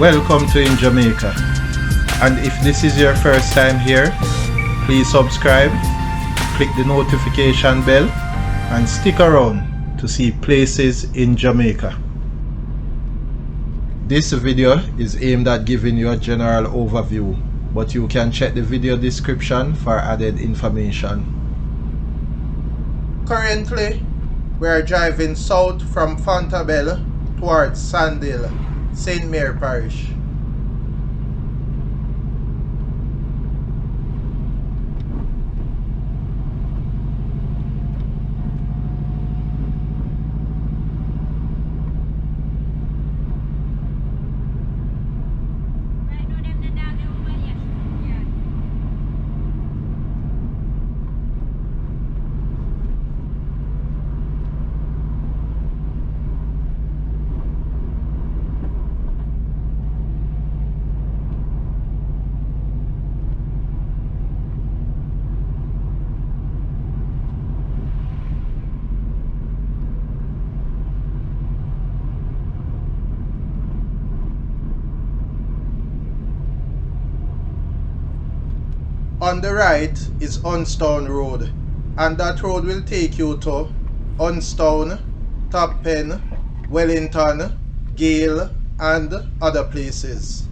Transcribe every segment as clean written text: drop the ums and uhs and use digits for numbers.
Welcome to InJamaica, and if this is your first time here, please subscribe, click the notification bell and stick around to see places in Jamaica. This video is aimed at giving you a general overview, but you can check the video description for added information. Currently, we are driving south from Fontabelle towards Sandside, St. Mary Parish. On the right is Unstown Road, and that road will take you to Unstown, Top Pen, Wellington, Gayle and other places.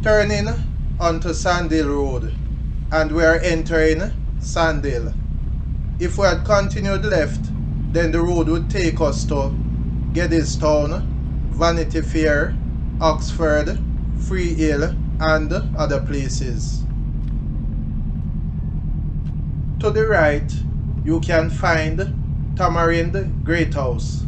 Turning onto Sandside Road, and we are entering Sandside. If we had continued left, then the road would take us to Geddes Town, Vanity Fair, Oxford, Free Hill and other places. To the right, you can find Tamarind Great House.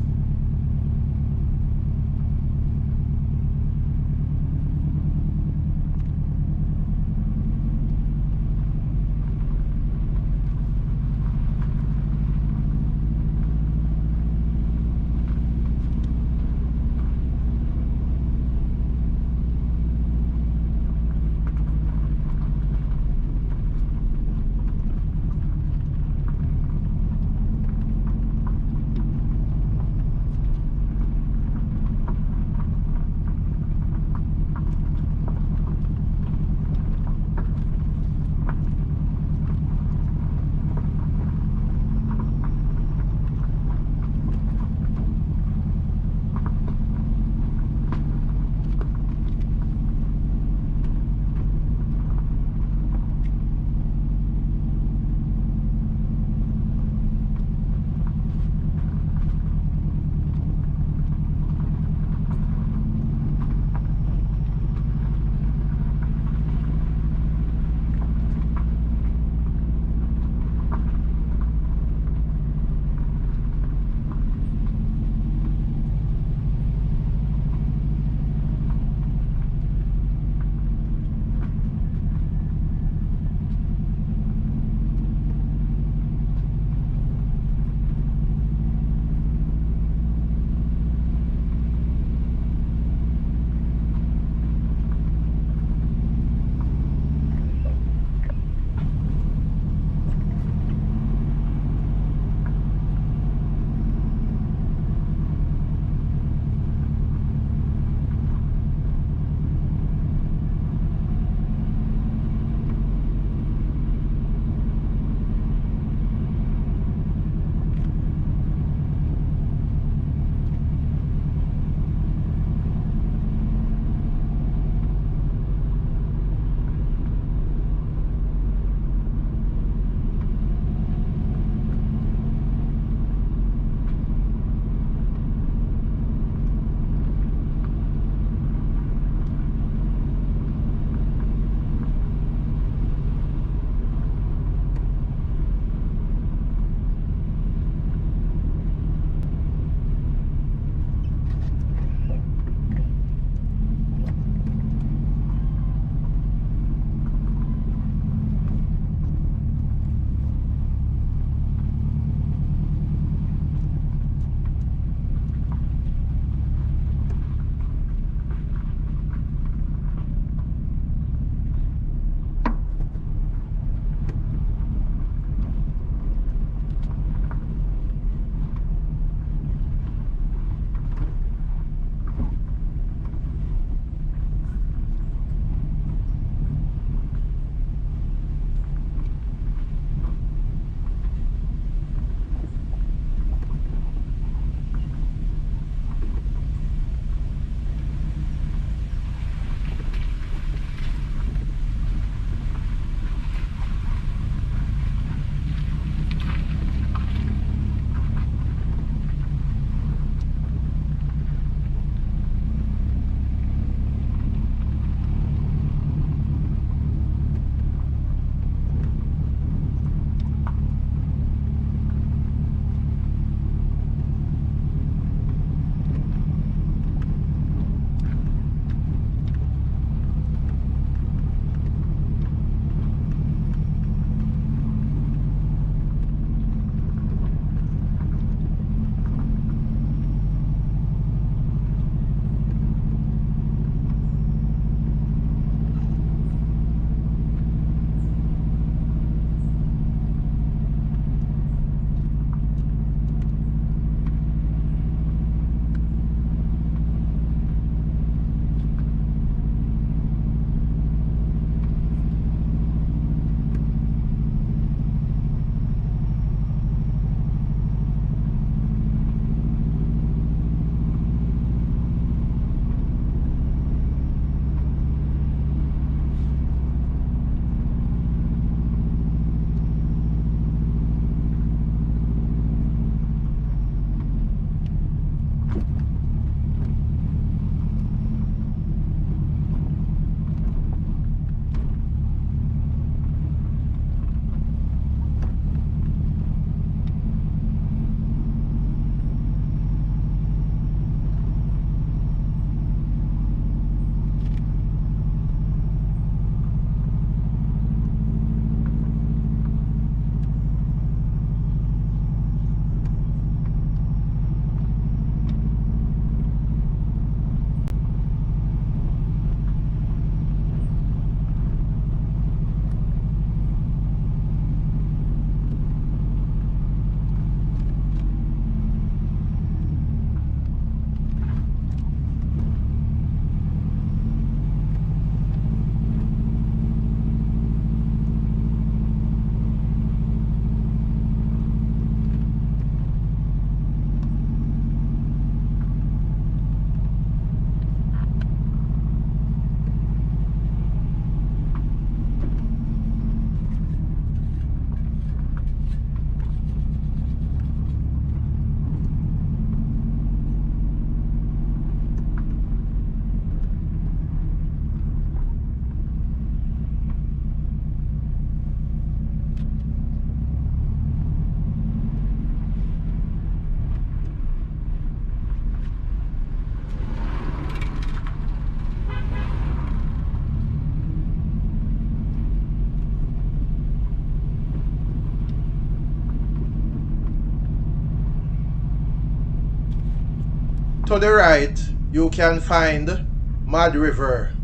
to the right, you can find Mad River.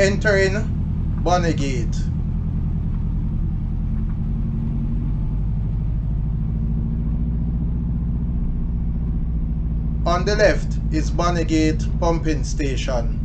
entering Bonny Gate. On the left is Bonny Gate pumping station.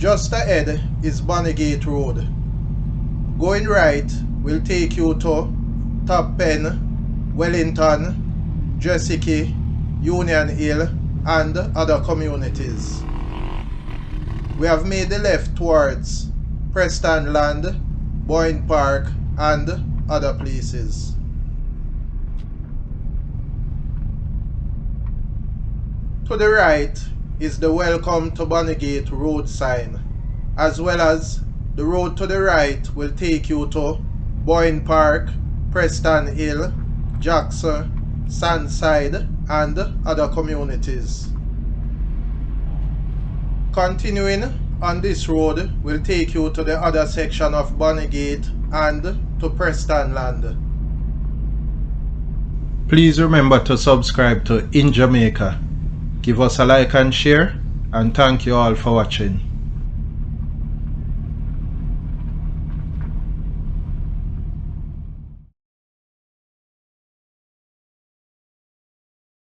Just ahead is Bonny Gate Road. Going right will take you to Top Pen, Wellington, Dressikie, Union Hill and other communities. We have made the left towards Preston Land, Boyne Park and other places. To the right is the Welcome to Bonny Gate road sign, as well as the road to the right will take you to Boyne Park, Preston Hill, Jackson, Sandside and other communities. Continuing on this road will take you to the other section of Bonny Gate and to Preston Land. Please remember to subscribe to InJamaica. Give us a like and share, and thank you all for watching.